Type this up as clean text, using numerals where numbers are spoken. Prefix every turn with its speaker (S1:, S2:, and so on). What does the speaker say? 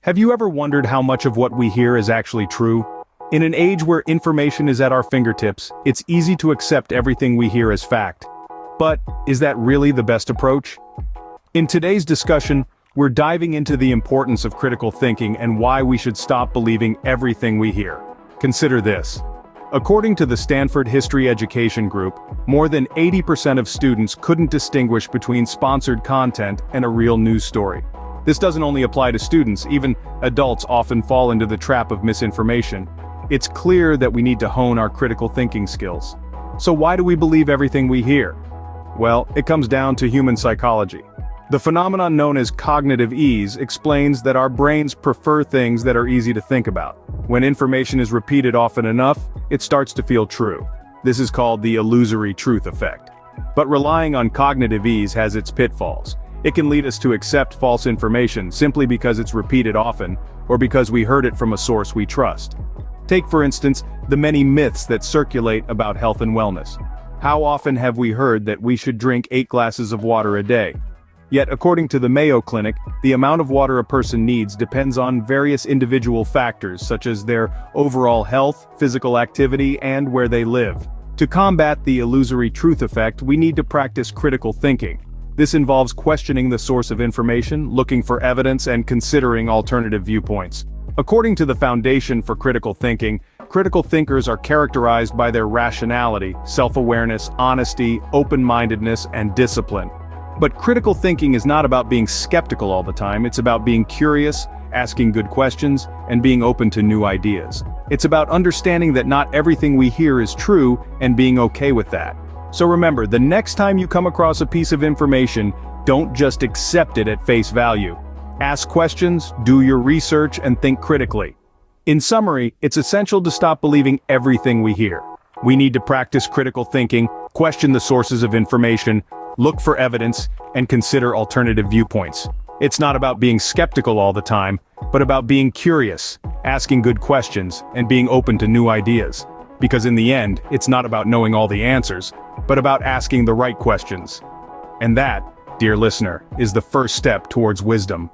S1: Have you ever wondered how much of what we hear is actually true? In an age where information is at our fingertips, it's easy to accept everything we hear as fact. But, is that really the best approach? In today's discussion, we're diving into the importance of critical thinking and why we should stop believing everything we hear. Consider this. According to the Stanford History Education Group, more than 80% of students couldn't distinguish between sponsored content and a real news story. This doesn't only apply to students, even adults often fall into the trap of misinformation. It's clear that we need to hone our critical thinking skills. So why do we believe everything we hear? Well, it comes down to human psychology. The phenomenon known as cognitive ease explains that our brains prefer things that are easy to think about. When information is repeated often enough, it starts to feel true. This is called the illusory truth effect. But relying on cognitive ease has its pitfalls. It can lead us to accept false information simply because it's repeated often, or because we heard it from a source we trust. Take, for instance, the many myths that circulate about health and wellness. How often have we heard that we should drink 8 glasses of water a day? Yet, according to the Mayo Clinic, the amount of water a person needs depends on various individual factors such as their overall health, physical activity, and where they live. To combat the illusory truth effect, we need to practice critical thinking. This involves questioning the source of information, looking for evidence, and considering alternative viewpoints. According to the Foundation for Critical Thinking, critical thinkers are characterized by their rationality, self-awareness, honesty, open-mindedness, and discipline. But critical thinking is not about being skeptical all the time, it's about being curious, asking good questions, and being open to new ideas. It's about understanding that not everything we hear is true, and being okay with that. So remember, the next time you come across a piece of information, don't just accept it at face value. Ask questions, do your research, and think critically. In summary, it's essential to stop believing everything we hear. We need to practice critical thinking, question the sources of information, look for evidence, and consider alternative viewpoints. It's not about being skeptical all the time, but about being curious, asking good questions, and being open to new ideas. Because in the end, it's not about knowing all the answers, but about asking the right questions. And that, dear listener, is the first step towards wisdom.